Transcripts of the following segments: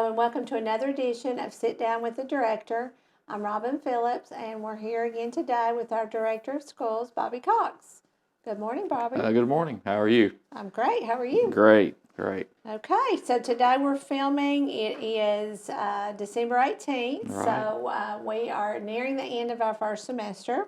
Hello and welcome to another edition of Sit Down with the Director. I'm Robin Phillips and we're here again today with our Director of Schools, Bobby Cox. Good morning, Bobby. Good morning. How are you? I'm great. How are you? Great, great. Okay, so today we're filming. It is December 18th, Right. so we are nearing the end of our first semester.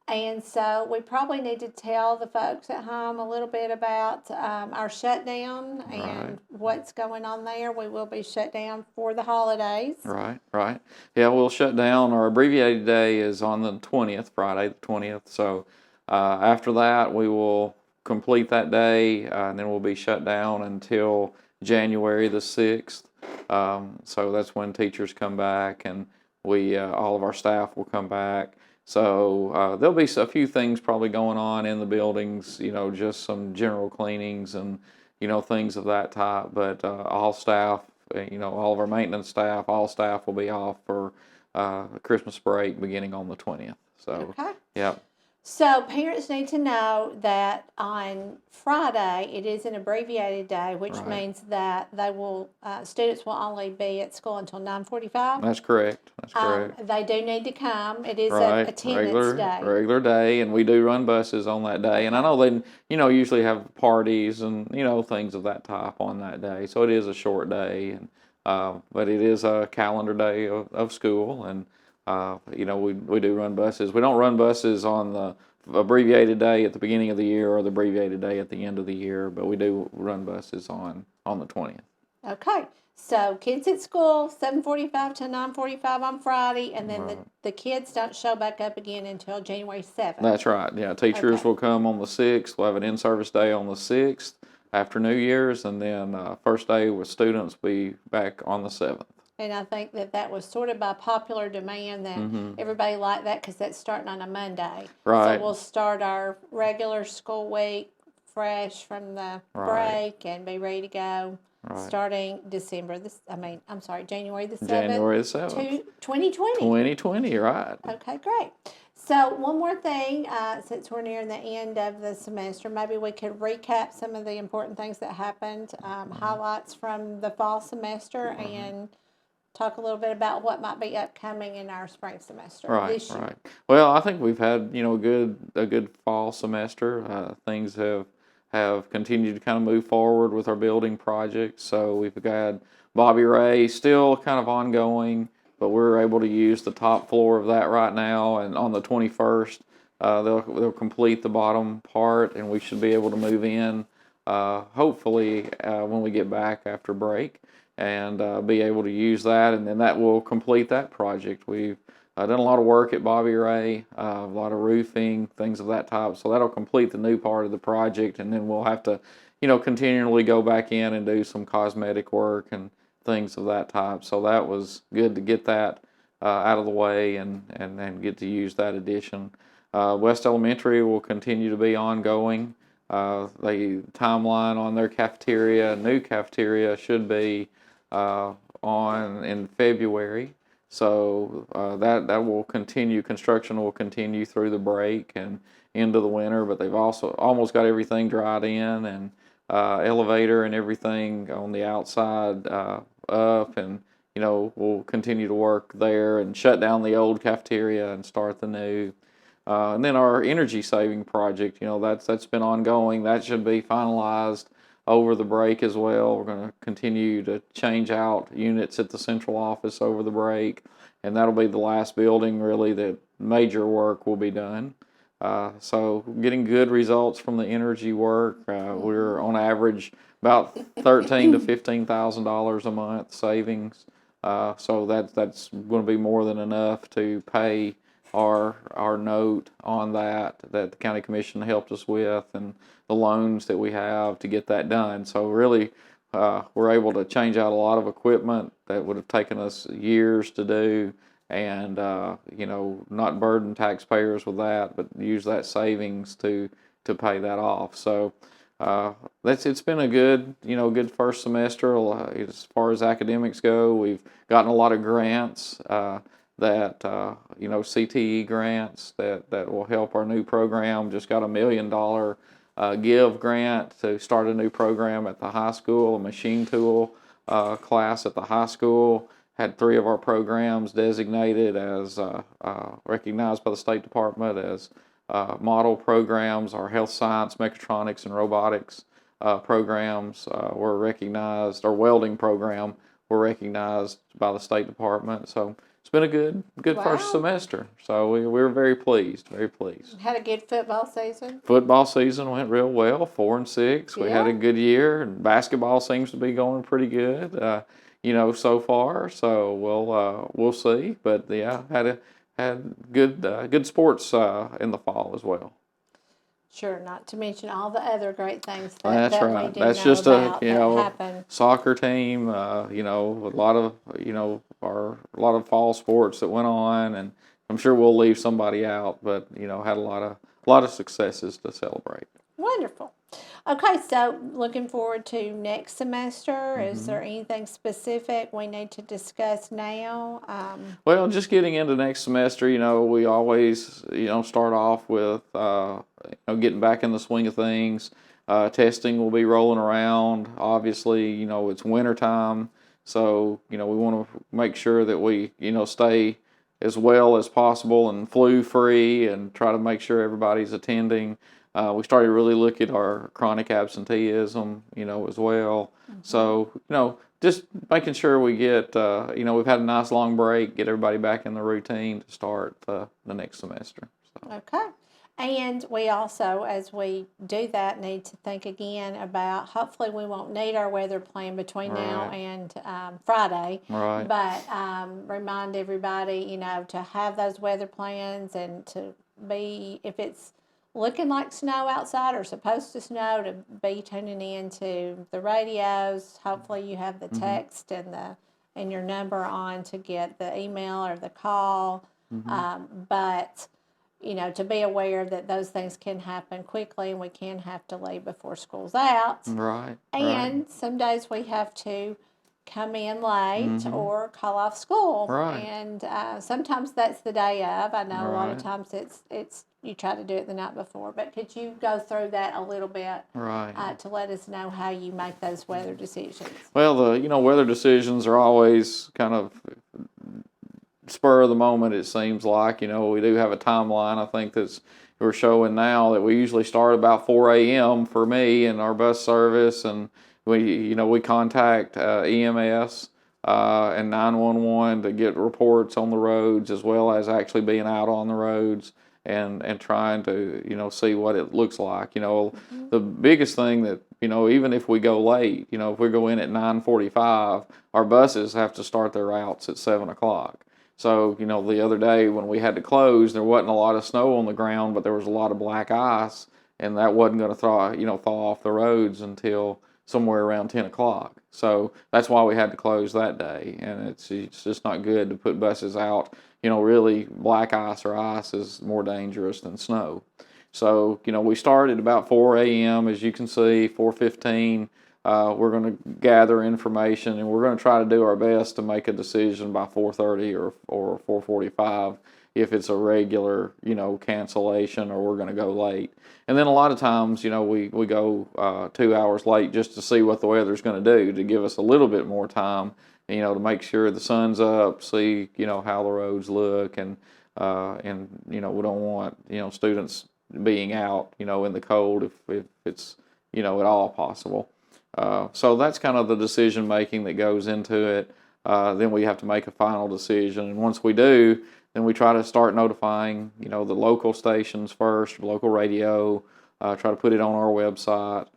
And so we probably need to tell the folks at home a little bit about our shutdown and what's going on there. We will be shut down for the holidays. Right. Yeah, we'll shut down. Our abbreviated day is on the 20th, Friday the 20th. So after that, we will complete that day, and then we'll be shut down until January the 6th. So that's when teachers come back, and all of our staff will come back. So there'll be a few things probably going on in the buildings, just some general cleanings and, things of that type. But all staff, all of our maintenance staff, all staff will be off for Christmas break beginning on the 20th. So, Okay. yeah. So parents need to know that on Friday it is an abbreviated day, which means that students will only be at school until 9:45. That's correct. They do need to come. It is an attendance day. Regular day, and we do run buses on that day. And I know they, usually have parties and things of that type on that day. So it is a short day, and but it is a calendar day of school, and we do run buses. We don't run buses on the abbreviated day at the beginning of the year or the abbreviated day at the end of the year, but we do run buses on the 20th. Okay. So kids at school, 7:45 to 9:45 on Friday, and then the kids don't show back up again until January 7th. That's right. Yeah, teachers will come on the 6th. We'll have an in-service day on the 6th after New Year's, and then first day with students will be back on the 7th. And I think that was sort of by popular demand that everybody liked that because that's starting on a Monday. Right. So we'll start our regular school week fresh from the break and be ready to go starting January the 7th. January the 7th. 2020. 2020, right. Okay, great. So one more thing, since we're nearing the end of the semester, maybe we could recap some of the important things that happened, highlights from the fall semester, and talk a little bit about what might be upcoming in our spring semester this year. Right. Well, I think we've had a good fall semester. Things have continued to kind of move forward with our building projects. So we've got Bobby Ray still kind of ongoing, but we're able to use the top floor of that right now. And on the 21st, they'll complete the bottom part, and we should be able to move in hopefully when we get back after break, and be able to use that, and then that will complete that project. We've done a lot of work at Bobby Ray, a lot of roofing, things of that type, so that'll complete the new part of the project, and then we'll have to, continually go back in and do some cosmetic work and things of that type. So that was good to get that out of the way and get to use that addition. West Elementary will continue to be ongoing. The timeline on their new cafeteria should be in February, so that will continue. Construction will continue through the break and into the winter, but they've also almost got everything dried in, and elevator and everything on the outside up, and we'll continue to work there and shut down the old cafeteria and start the new. And then our energy saving project, that's been ongoing. That should be finalized over the break as well. We're going to continue to change out units at the central office over the break, and that'll be the last building really that major work will be done. So getting good results from the energy work. We're on average about $13,000 to $15,000 a month savings. So that's going to be more than enough to pay our note on that the county commission helped us with, and the loans that we have to get that done. So really, we're able to change out a lot of equipment that would have taken us years to do, and not burden taxpayers with that, but use that savings to pay that off. So it's been a good first semester. As far as academics go, we've gotten a lot of grants. CTE grants that will help our new program. Just got $1 million GIVE grant to start a new program at the high school, a machine tool class at the high school. Had 3 of our programs designated as recognized by the State Department as model programs. Our health science, mechatronics, and robotics programs were recognized. Our welding program were recognized by the State Department. So it's been a good first Wow. semester. So we were very pleased, very pleased. Had a good football season. Football season went real well, 4-6. We had a Yeah. good year, and basketball seems to be going pretty good, so far. So we'll see. But yeah, had good sports in the fall as well. Sure, not to mention all the other great things That's that we right. do That's know just about a that happen. soccer team. A lot of a lot of fall sports that went on, and I'm sure we'll leave somebody out, but had a lot of successes to celebrate. Wonderful. Okay, so looking forward to next semester. Is there anything specific we need to discuss now? Well, just getting into next semester, we always, start off with, getting back in the swing of things. Testing will be rolling around. Obviously, it's winter time, so, we want to make sure that we, stay as well as possible and flu free and try to make sure everybody's attending. We started to really look at our chronic absenteeism, as well. So, just making sure we get, we've had a nice long break, get everybody back in the routine to start the next semester. So. Okay. And we also, as we do that, need to think again about, hopefully we won't need our weather plan between now Right. and Friday. Right. But remind everybody, to have those weather plans and to be, if it's looking like snow outside or supposed to snow, to be tuning in to the radios. Hopefully you have the text and your number on to get the email or the call. But to be aware that those things can happen quickly and we can have to leave before school's out. Right. And some days we have to come in late or call off school. Right. And sometimes that's the day of. I know a lot of Right. times it's you try to do it the night before. But could you go through that a little bit Right. to let us know how you make those weather decisions? Well, the weather decisions are always kind of spur of the moment. It seems like we do have a timeline. I think we're showing now that we usually start about 4 a.m. for me and our bus service, and we contact EMS and 911 to get reports on the roads, as well as actually being out on the roads and trying to see what it looks like. The biggest thing that even if we go late, if we go in at 9:45, our buses have to start their routes at 7 o'clock. So, the other day when we had to close, there wasn't a lot of snow on the ground, but there was a lot of black ice, and that wasn't going to thaw off the roads until somewhere around 10 o'clock. So that's why we had to close that day, and it's just not good to put buses out. Really, black ice or ice is more dangerous than snow. So, we started about 4 a.m., as you can see, 4:15. We're going to gather information, and we're going to try to do our best to make a decision by 4:30 or 4:45 if it's a regular, cancellation or we're going to go late. And then a lot of times, we go 2 hours late just to see what the weather's going to do, to give us a little bit more time, to make sure the sun's up, see, how the roads look, and we don't want, students being out, in the cold if it's, at all possible. So that's kind of the decision making that goes into it. Then we have to make a final decision, and once we do, then we try to start notifying, the local stations first, local radio. Try to put it on our website.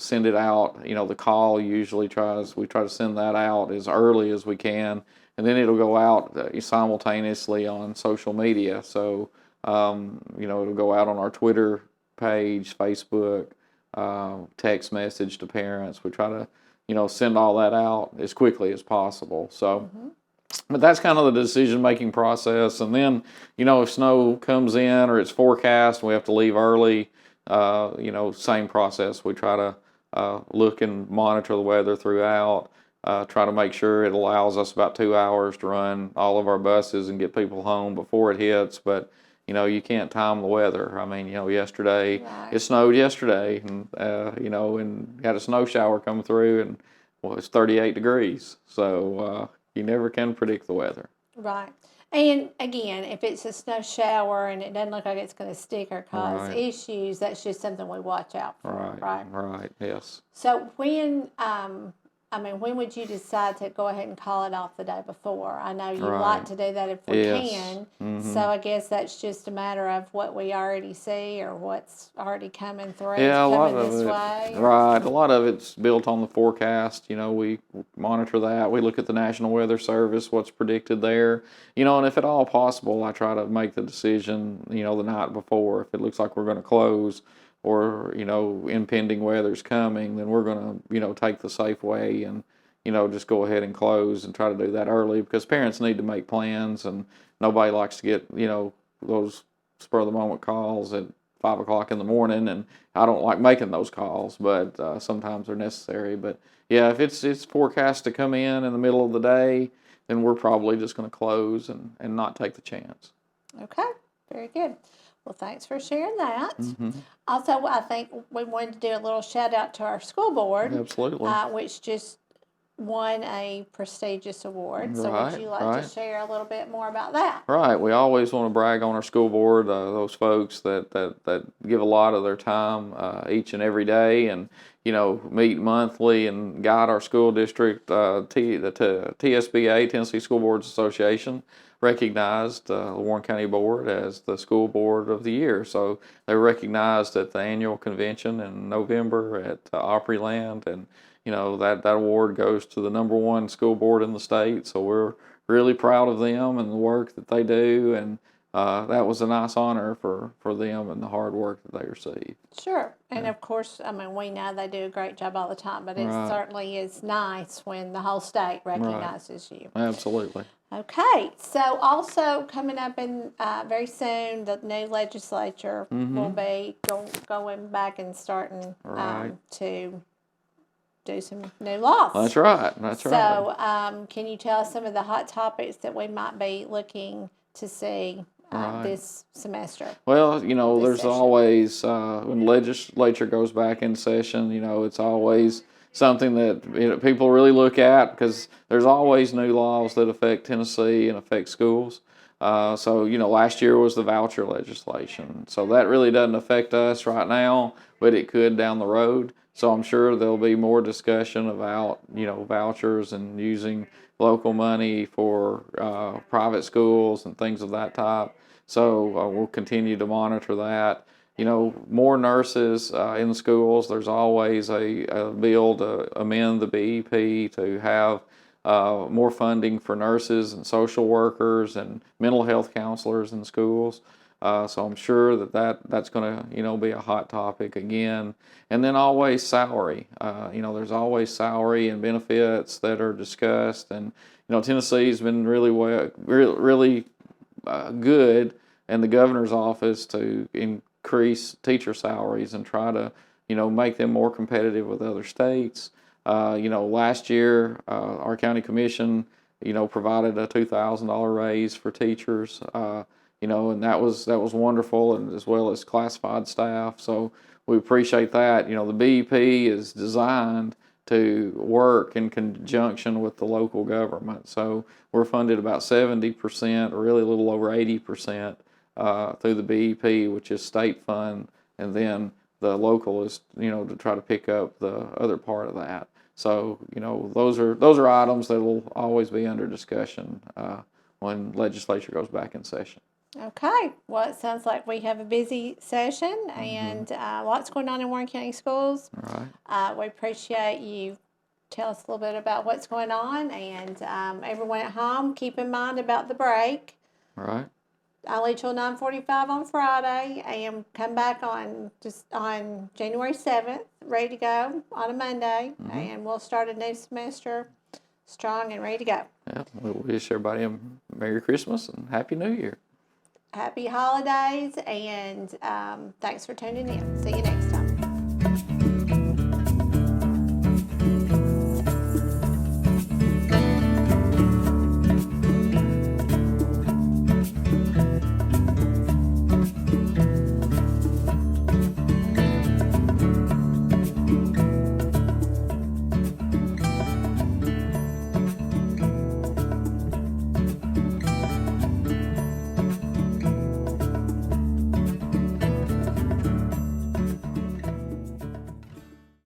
Send it out. The call usually we try to send that out as early as we can, and then it'll go out simultaneously on social media. So it'll go out on our Twitter page, Facebook. Text message to parents. We try to, send all that out as quickly as possible. So, but that's kind of the decision-making process. And then, if snow comes in or it's forecast and we have to leave early, same process. We try to look and monitor the weather throughout, try to make sure it allows us about 2 hours to run all of our buses and get people home before it hits. But you can't time the weather. I mean, yesterday, Right. it snowed yesterday, and, and had a snow shower come through, and well, it's 38 degrees. So you never can predict the weather. Right. And again, if it's a snow shower and it doesn't look like it's going to stick or cause Right. issues, that's just something we watch out for, right? Right. Yes. So when would you decide to go ahead and call it off the day before? I know you like Right. to do that if we Yes. can. So I guess that's just a matter of what we already see or what's already coming through. Yeah, a lot coming of this it. way. Right. A lot of it's built on the forecast. You know, we monitor that. We look at the National Weather Service, what's predicted there. You know, and if at all possible, I try to make the decision, you know, the night before. If it looks like we're going to close or, you know, impending weather's coming, then we're going to, you know, take the safe way and, you know, just go ahead and close and try to do that early because parents need to make plans and nobody likes to get, you know, those spur of the moment calls at 5 o'clock in the morning, and I don't like making those calls, but sometimes they're necessary. But yeah, if it's forecast to come in the middle of the day, then we're probably just going to close and not take the chance. Okay, very good. Well, thanks for sharing that. Mm-hmm. Also, I think we wanted to do a little shout out to our school board, Absolutely. which just won a prestigious award. So, would Right, you like right. to share a little bit more about that? Right. We always want to brag on our school board, those folks that give a lot of their time each and every day and, you know, meet monthly and guide our school district. The TSBA, Tennessee School Boards Association, recognized the Warren County Board as the School Board of the Year. So they were recognized at the annual convention in November at Opryland, and you know that award goes to the #1 school board in the state. So we're really proud of them and the work that they do, and that was a nice honor for them and the hard work that they receive. Sure. And of course, we know they do a great job all the time, but it Right. certainly is nice when the whole state recognizes you. Absolutely. Okay, so also coming up in very soon, the new legislature will be going back and starting Right. to do some new laws. That's right. That's right. So, can you tell us some of the hot topics that we might be looking to see Right. this semester? Well, you know, This there's session. always, when legislature goes back in session, you know, it's always something that people really look at because there's always new laws that affect Tennessee and affect schools. So, you know, last year was the voucher legislation. So that really doesn't affect us right now, but it could down the road. So I'm sure there'll be more discussion about, you know, vouchers and using local money for private schools and things of that type. So we'll continue to monitor that. You know, more nurses in the schools. There's always a bill to amend the BEP to have more funding for nurses and social workers and mental health counselors in schools. So I'm sure that's going to, you know, be a hot topic again. And then always salary. You know, there's always salary and benefits that are discussed. And, you know, Tennessee's been really good in the governor's office to increase teacher salaries and try to, you know, make them more competitive with other states. You know, last year our county commission, you know, provided a $2,000 raise for teachers. You know, and that was wonderful, and as well as classified staff. So we appreciate that. You know, the BEP is designed to work in conjunction with the local government. So we're funded about 70%, or really a little over 80%, through the BEP, which is state fund, and then the local is, you know, to try to pick up the other part of that. So, you know, those are items that will always be under discussion when legislature goes back in session. Okay, well, it sounds like we have a busy session and lots going on in Warren County Schools. Right. We appreciate you tell us a little bit about what's going on, and everyone at home, keep in mind about the break. Right. Only till 9:45 on Friday, and come back on January 7th, ready to go on a Monday, and we'll start a new semester strong and ready to go. Yeah, we wish everybody a Merry Christmas and Happy New Year. Happy holidays, and thanks for tuning in. See you next time.